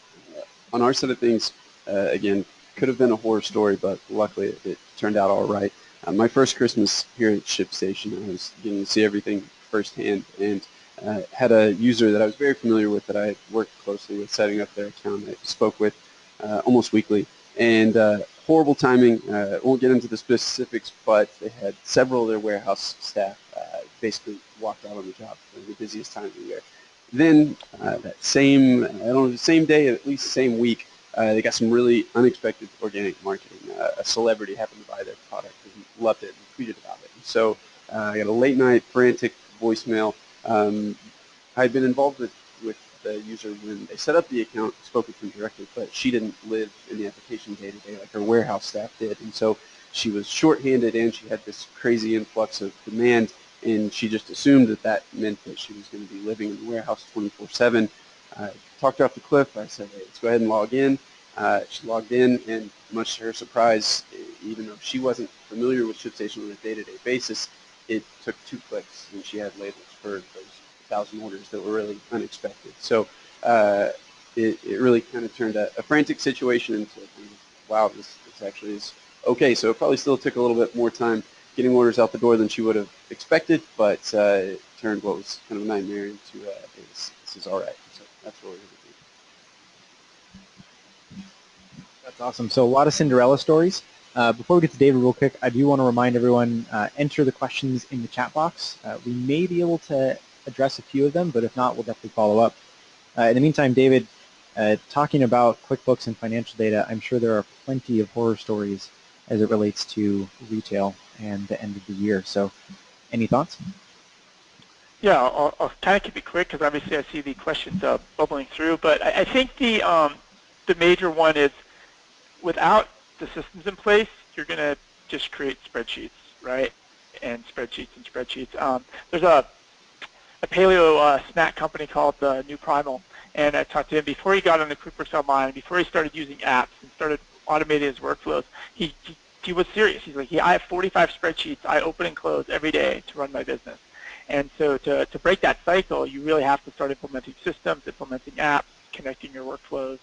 Speaker 4: on our side of things, again, could have been a horror story, but luckily it turned out all right. My first Christmas here at ShipStation, I was getting to see everything firsthand, and had a user that I was very familiar with that I had worked closely with setting up their account. I spoke with almost weekly, and horrible timing. Won't get into the specifics, but they had several of their warehouse staff basically walked out on the job for the busiest time of the year. Then that same, the same day, at least same week, they got some really unexpected organic marketing. A celebrity happened to buy their product and loved it and tweeted about it. And so I got a late night frantic voicemail. I'd been involved with the user when they set up the account, spoke with them directly, but she didn't live in the application day to day like her warehouse staff did. And so she was shorthanded, and she had this crazy influx of demand, and she just assumed that meant that she was going to be living in the warehouse 24/7. Talked her off the cliff. I said, hey, let's go ahead and log in. She logged in, and much to her surprise, even though she wasn't familiar with ShipStation on a day-to-day basis, it took 2 clicks, and she had labels for those 1,000 orders that were really unexpected. So it really kind of turned a frantic situation into, wow, this actually is okay. So it probably still took a little bit more time getting orders out the door than she would have expected, but it turned what was kind of a nightmare into this is all right. So that's what we're going to do.
Speaker 1: That's awesome. So a lot of Cinderella stories. Before we get to David real quick, I do want to remind everyone, enter the questions in the chat box. We may be able to address a few of them, but if not, we'll definitely follow up. In the meantime, David, talking about QuickBooks and financial data, I'm sure there are plenty of horror stories as it relates to retail and the end of the year. So any thoughts?
Speaker 5: Yeah, I'll kind of keep it quick because obviously I see the questions bubbling through. But I think the major one is without the systems in place, you're going to just create spreadsheets, right? And spreadsheets and spreadsheets. There's a paleo snack company called New Primal, and I talked to him before he got on the QuickBooks Online, before he started using apps and started automating his workflows. He was serious. He's like, I have 45 spreadsheets I open and close every day to run my business. And so to break that cycle, you really have to start implementing systems, implementing apps, connecting your workflows,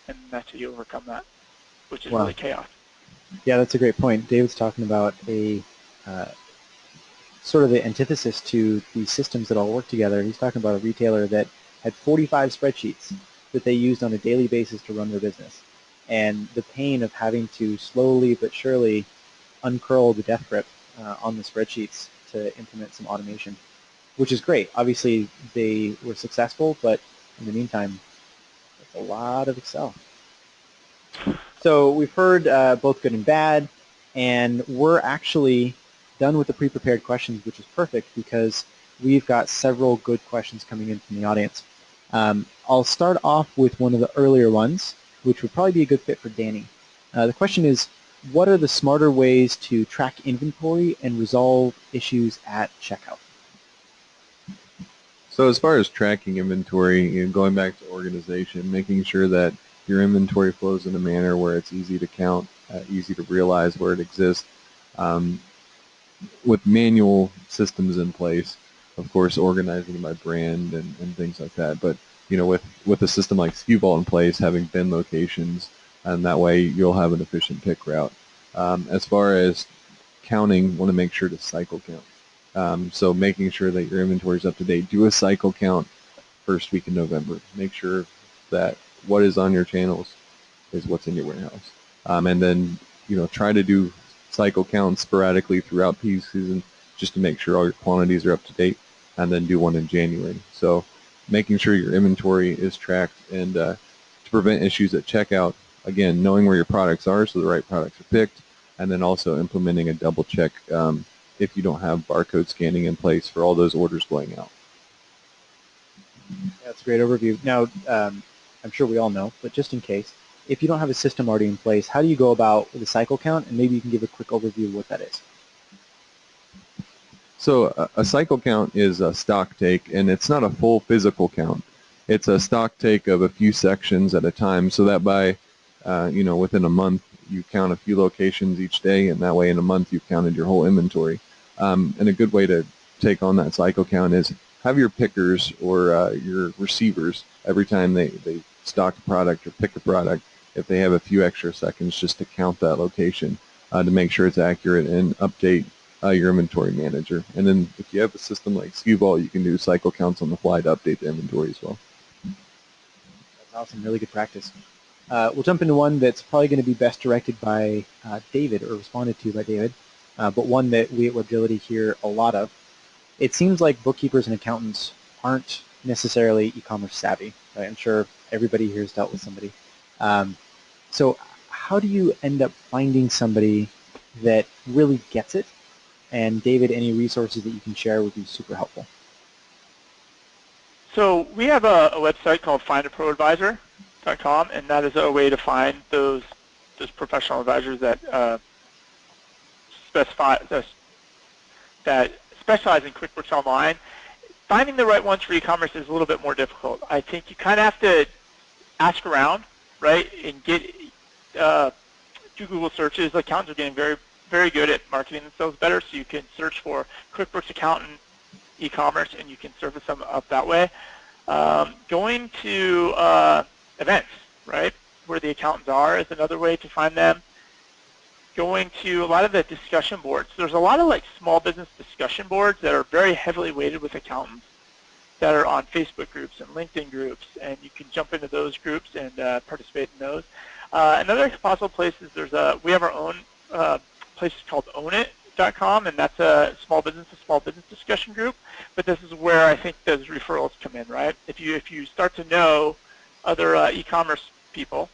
Speaker 5: and that's how you overcome that, which is really chaos.
Speaker 1: Yeah, that's a great point. David's talking about a sort of the antithesis to the systems that all work together. He's talking about a retailer that had 45 spreadsheets that they used on a daily basis to run their business. And the pain of having to slowly but surely uncurl the death grip on the spreadsheets to implement some automation, which is great. Obviously, they were successful, but in the meantime, it's a lot of Excel. So we've heard both good and bad, and we're actually done with the pre-prepared questions, which is perfect because we've got several good questions coming in from the audience. I'll start off with one of the earlier ones, which would probably be a good fit for Danny. The question is, what are the smarter ways to track inventory and resolve issues at checkout?
Speaker 3: So as far as tracking inventory, going back to organization, making sure that your inventory flows in a manner where it's easy to count, easy to realize where it exists. With manual systems in place, of course, organizing by brand and things like that. But with a system like SKU Vault in place, having bin locations, and that way you'll have an efficient pick route. As far as counting, want to make sure to cycle count. So making sure that your inventory is up to date. Do a cycle count first week in November. Make sure that what is on your channels is what's in your warehouse. And then try to do cycle counts sporadically throughout peak season just to make sure all your quantities are up to date, and then do one in January. So making sure your inventory is tracked, and to prevent issues at checkout, again, knowing where your products are so the right products are picked, and then also implementing a double check if you don't have barcode scanning in place for all those orders going out.
Speaker 1: That's a great overview. Now, I'm sure we all know, but just in case, if you don't have a system already in place, how do you go about the cycle count? And maybe you can give a quick overview of what that is.
Speaker 3: So a cycle count is a stock take, and it's not a full physical count. It's a stock take of a few sections at a time, so that by within a month you count a few locations each day, and that way in a month you've counted your whole inventory. And a good way to take on that cycle count is have your pickers or your receivers, every time they stock a product or pick a product, if they have a few extra seconds just to count that location to make sure it's accurate, and update your inventory manager. And then if you have a system like SKU Vault, you can do cycle counts on the fly to update the inventory as well.
Speaker 1: That's awesome. Really good practice. We'll jump into one that's probably going to be best directed by David, or responded to by David, but one that we at Webgility hear a lot of. It seems like bookkeepers and accountants aren't necessarily e-commerce savvy. Right? I'm sure everybody here has dealt with somebody. So how do you end up finding somebody that really gets it? And David, any resources that you can share would be super helpful.
Speaker 5: So we have a website called findaproadvisor.com, and that is a way to find those professional advisors that that specialize in QuickBooks Online. Finding the right ones for e-commerce is a little bit more difficult. I think you kind of have to ask around, right, and do Google searches. Accountants are getting very, very good at marketing themselves better, so you can search for QuickBooks Accountant e-commerce, and you can service them up that way. Going to events, right, where the accountants are, is another way to find them. Going to a lot of the discussion boards. There's a lot of small business discussion boards that are very heavily weighted with accountants that are on Facebook groups and LinkedIn groups, and you can jump into those groups and participate in those. Another possible place is we have our own place called ownit.com, and that's a small business discussion group. But this is where I think those referrals come in, right? If you start to know other e-commerce people,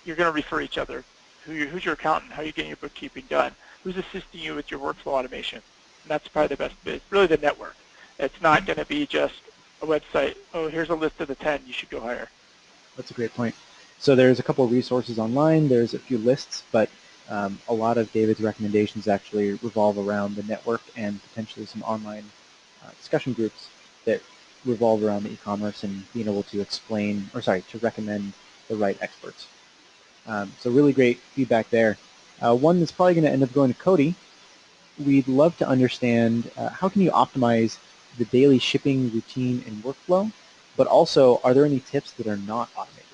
Speaker 5: you're going to refer each other. Who's your accountant? How are you getting your bookkeeping done? Who's assisting you with your workflow automation? And that's probably the best bit. Really the network. It's not going to be just a website. Oh, here's a list of the 10 you should go hire.
Speaker 1: That's a great point. So there's a couple of resources online. There's a few lists, but a lot of David's recommendations actually revolve around the network and potentially some online discussion groups that revolve around the e-commerce and being able to to recommend the right experts. So really great feedback there. One that's probably going to end up going to Cody. We'd love to understand how can you optimize the daily shipping routine and workflow, but also are there any tips that are not automated?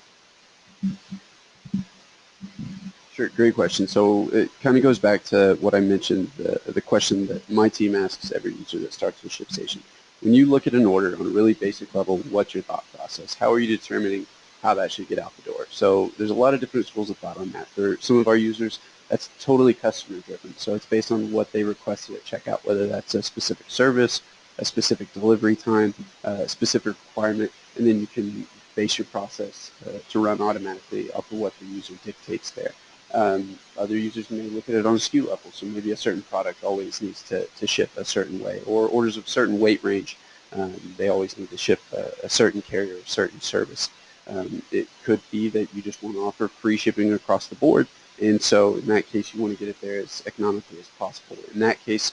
Speaker 4: Sure, great question. So it kind of goes back to what I mentioned, the question that my team asks every user that starts with ShipStation. When you look at an order on a really basic level, what's your thought process? How are you determining how that should get out the door? So there's a lot of different schools of thought on that. For some of our users, that's totally customer driven. So it's based on what they requested at checkout, whether that's a specific service, a specific delivery time, a specific requirement, and then you can base your process to run automatically off of what the user dictates there. Other users may look at it on a SKU level, so maybe a certain product always needs to ship a certain way, or orders of certain weight range, they always need to ship a certain carrier, a certain service. It could be that you just want to offer free shipping across the board, and so in that case you want to get it there as economically as possible. In that case,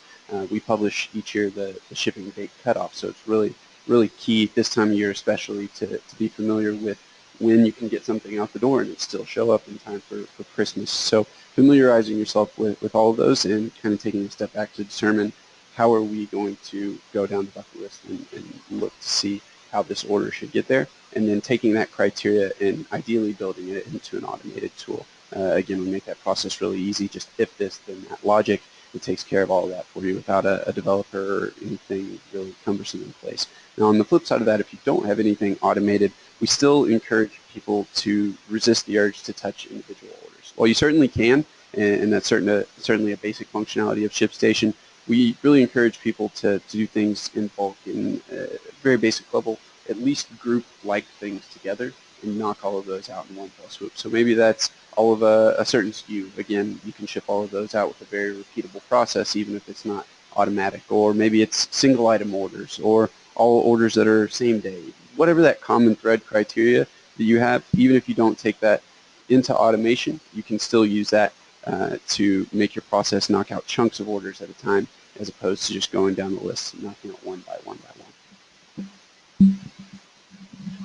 Speaker 4: we publish each year the shipping date cutoff, so it's really really key this time of year especially to be familiar with when you can get something out the door and it still show up in time for Christmas. So familiarizing yourself with all of those and kind of taking a step back to determine how are we going to go down the bucket list and look to see how this order should get there, and then taking that criteria and ideally building it into an automated tool. Again, we make that process really easy. Just if this, then that logic. It takes care of all of that for you without a developer or anything really cumbersome in place. Now, on the flip side of that, if you don't have anything automated, we still encourage people to resist the urge to touch individual orders. While you certainly can, and that's certainly a basic functionality of ShipStation, we really encourage people to do things in bulk in a very basic level, at least group like things together and knock all of those out in one fell swoop. So maybe that's all of a certain SKU. Again, you can ship all of those out with a very repeatable process, even if it's not automatic. Or maybe it's single item orders or all orders that are same day. Whatever that common thread criteria that you have, even if you don't take that into automation, you can still use that to make your process knock out chunks of orders at a time, as opposed to just going down the list and knocking out one by one by one.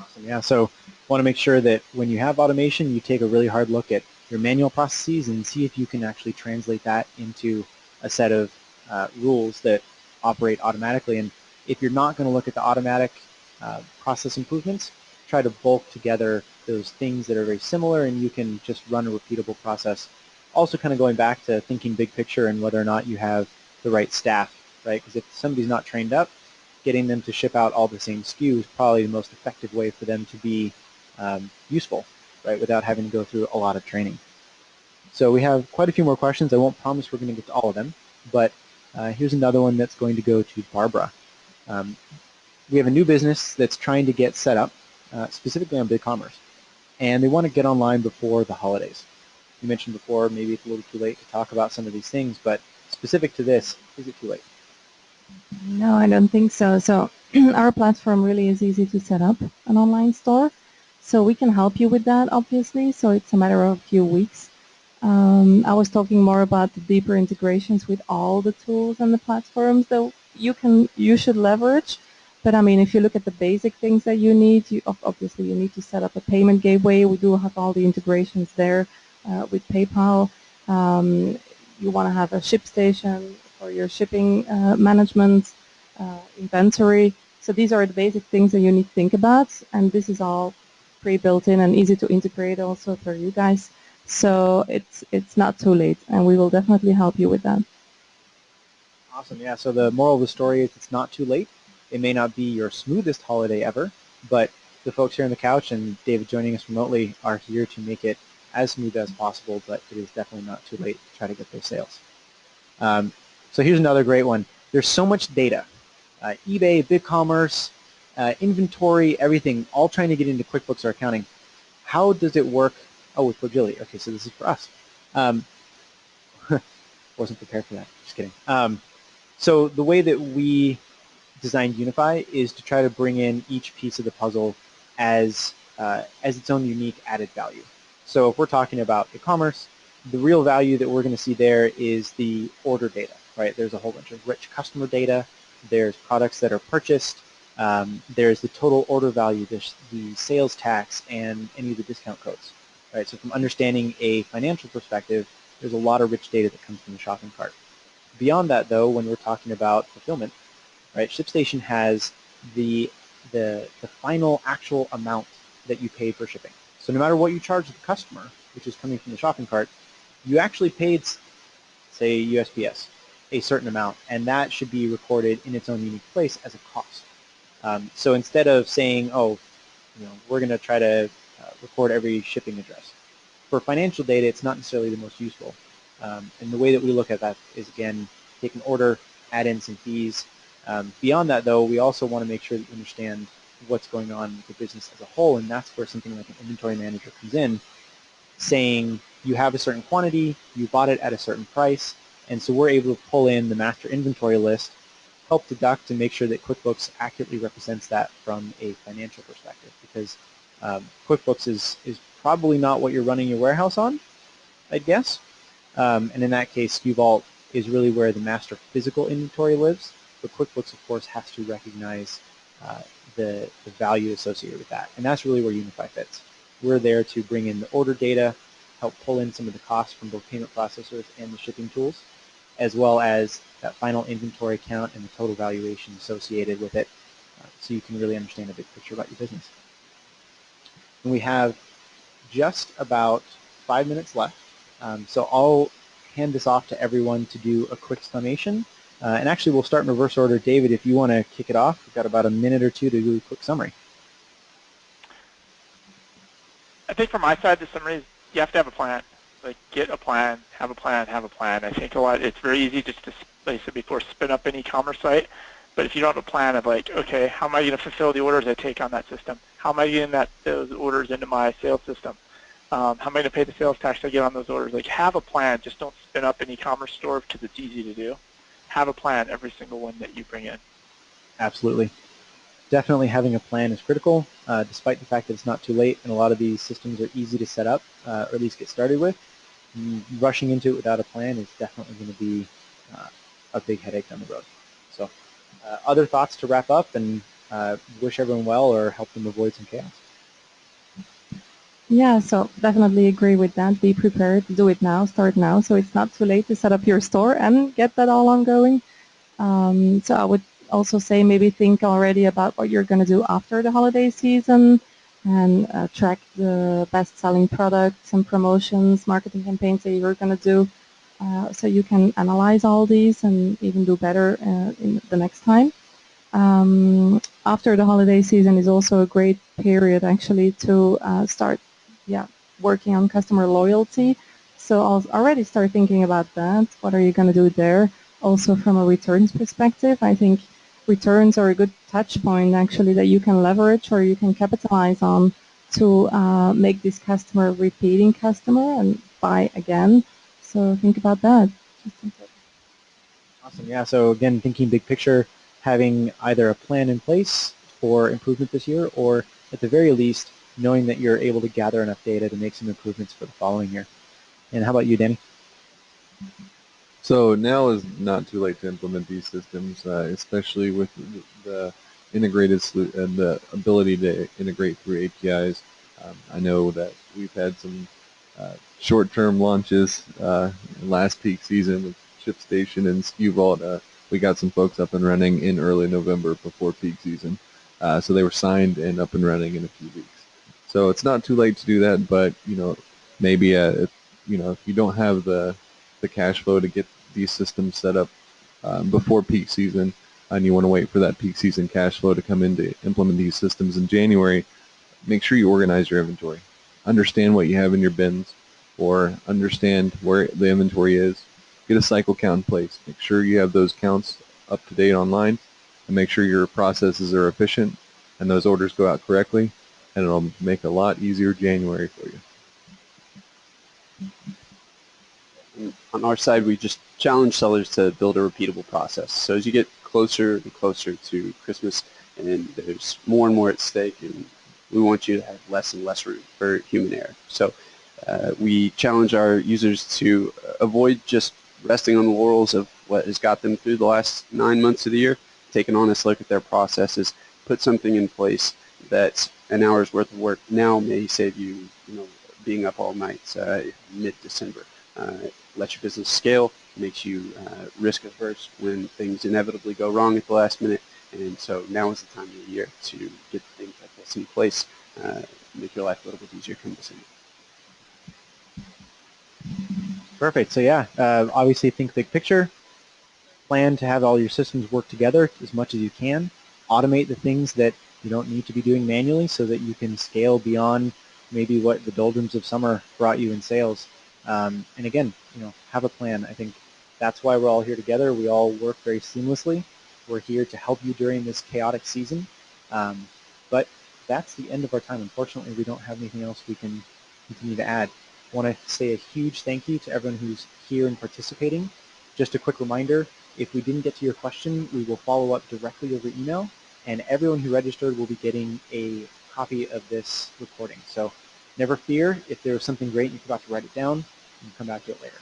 Speaker 1: Awesome. Yeah. So want to make sure that when you have automation, you take a really hard look at your manual processes and see if you can actually translate that into a set of rules that operate automatically. And if you're not going to look at the automatic process improvements, try to bulk together those things that are very similar, and you can just run a repeatable process. Also kind of going back to thinking big picture and whether or not you have the right staff, right? Because if somebody's not trained up, getting them to ship out all the same SKU is probably the most effective way for them to be useful, right, without having to go through a lot of training. So we have quite a few more questions. I won't promise we're going to get to all of them, but here's another one that's going to go to Barbara. We have a new business that's trying to get set up, specifically on Bigcommerce, and they want to get online before the holidays. You mentioned before maybe it's a little too late to talk about some of these things, but specific to this, is it too late?
Speaker 2: No, I don't think so. So our platform really is easy to set up an online store. So we can help you with that, obviously. So it's a matter of a few weeks. I was talking more about the deeper integrations with all the tools and the platforms that you should leverage. But I mean, if you look at the basic things that you need, obviously you need to set up a payment gateway. We do have all the integrations there with PayPal. You want to have a ShipStation for your shipping management, inventory. So these are the basic things that you need to think about, and this is all pre-built in and easy to integrate also for you guys. So it's not too late, and we will definitely help you with that.
Speaker 1: Awesome. Yeah. So the moral of the story is it's not too late. It may not be your smoothest holiday ever, but the folks here on the couch and David joining us remotely are here to make it as smooth as possible, but it is definitely not too late to try to get those sales. So here's another great one. There's so much data. eBay, Bigcommerce, inventory, everything, all trying to get into QuickBooks or accounting. How does it work? Oh, with Fragility. Okay, so this is for us. Wasn't prepared for that. Just kidding. So the way that we designed Unify is to try to bring in each piece of the puzzle as its own unique added value. So if we're talking about e-commerce, the real value that we're going to see there is the order data, right? There's a whole bunch of rich customer data. There's products that are purchased. There's the total order value, the sales tax, and any of the discount codes, right? So from understanding a financial perspective, there's a lot of rich data that comes from the shopping cart. Beyond that, though, when we're talking about fulfillment, right, ShipStation has the final actual amount that you paid for shipping. So no matter what you charge the customer, which is coming from the shopping cart, you actually paid, say, USPS, a certain amount, and that should be recorded in its own unique place as a cost. So instead of saying, oh, we're going to try to record every shipping address, for financial data, it's not necessarily the most useful. And the way that we look at that is, again, take an order, add in some fees. Beyond that, though, we also want to make sure that you understand what's going on with the business as a whole, and that's where something like an inventory manager comes in, saying you have a certain quantity, you bought it at a certain price, and so we're able to pull in the master inventory list, help deduct, and make sure that QuickBooks accurately represents that from a financial perspective, because QuickBooks is probably not what you're running your warehouse on, I'd guess. And in that case, SKU Vault is really where the master physical inventory lives, but QuickBooks, of course, has to recognize the value associated with that. And that's really where Unify fits. We're there to bring in the order data, help pull in some of the costs from both payment processors and the shipping tools, as well as that final inventory count and the total valuation associated with it, so you can really understand a big picture about your business. And we have just about 5 minutes left, so I'll hand this off to everyone to do a quick summation. And actually, we'll start in reverse order. David, if you want to kick it off, we've got about a minute or two to do a quick summary.
Speaker 5: I think from my side, the summary is you have to have a plan. Like, get a plan, have a plan, have a plan. I think it's very easy just to, like I said before, spin up an e-commerce site. But if you don't have a plan of like, okay, how am I going to fulfill the orders I take on that system? How am I getting those orders into my sales system? How am I going to pay the sales tax I get on those orders? Like, have a plan. Just don't spin up an e-commerce store because it's easy to do. Have a plan every single one that you bring in.
Speaker 1: Absolutely. Definitely having a plan is critical, despite the fact that it's not too late, and a lot of these systems are easy to set up, or at least get started with. Rushing into it without a plan is definitely going to be a big headache down the road. So other thoughts to wrap up and wish everyone well or help them avoid some chaos?
Speaker 2: Yeah, so definitely agree with that. Be prepared, do it now, start now, so it's not too late to set up your store and get that all ongoing. So I would also say maybe think already about what you're going to do after the holiday season and track the best-selling products and promotions, marketing campaigns that you're going to do, so you can analyze all these and even do better in the next time. After the holiday season is also a great period actually to start working on customer loyalty. So I'll already start thinking about that. What are you going to do there? Also from a returns perspective, I think returns are a good touch point actually that you can leverage or you can capitalize on to make this customer a repeating customer and buy again. So think about that.
Speaker 1: Awesome. Yeah, so again, thinking big picture, having either a plan in place for improvement this year or at the very least knowing that you're able to gather enough data to make some improvements for the following year. And how about you, Danny?
Speaker 3: So now is not too late to implement these systems, especially with the integrated and the ability to integrate through APIs. I know that we've had some short-term launches last peak season with ShipStation and SKU Vault. We got some folks up and running in early November before peak season. So they were signed and up and running in a few weeks. So it's not too late to do that, but maybe if you don't have the cash flow to get these systems set up before peak season, and you want to wait for that peak season cash flow to come in to implement these systems in January, make sure you organize your inventory. Understand what you have in your bins, or understand where the inventory is. Get a cycle count in place. Make sure you have those counts up to date online, and make sure your processes are efficient and those orders go out correctly, and it'll make a lot easier January for you.
Speaker 4: On our side, we just challenge sellers to build a repeatable process. So as you get closer and closer to Christmas and there's more and more at stake, and we want you to have less and less room for human error. So we challenge our users to avoid just resting on the laurels of what has got them through the last 9 months of the year. Take an honest look at their processes, put something in place that's an hour's worth of work now may save you, being up all night mid-December. Let your business scale, makes you risk averse when things inevitably go wrong at the last minute, and so now is the time of the year to get things like this in place, make your life a little bit easier come December.
Speaker 1: Perfect. So yeah, obviously think big picture. Plan to have all your systems work together as much as you can. Automate the things that you don't need to be doing manually so that you can scale beyond maybe what the doldrums of summer brought you in sales. And again, have a plan. I think that's why we're all here together. We all work very seamlessly. We're here to help you during this chaotic season. But that's the end of our time. Unfortunately, we don't have anything else we can continue to add. I want to say a huge thank you to everyone who's here and participating. Just a quick reminder, if we didn't get to your question, we will follow up directly over email, and everyone who registered will be getting a copy of this recording. So never fear, if there was something great and you forgot to write it down, you can come back to it later.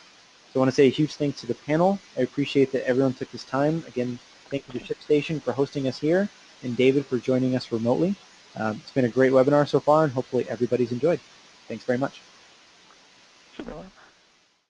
Speaker 1: So I want to say a huge thanks to the panel. I appreciate that everyone took this time. Again, thank you to ShipStation for hosting us here. and David for joining us remotely. It's been a great webinar so far, and hopefully everybody's enjoyed. Thanks very much.
Speaker 5: Sure.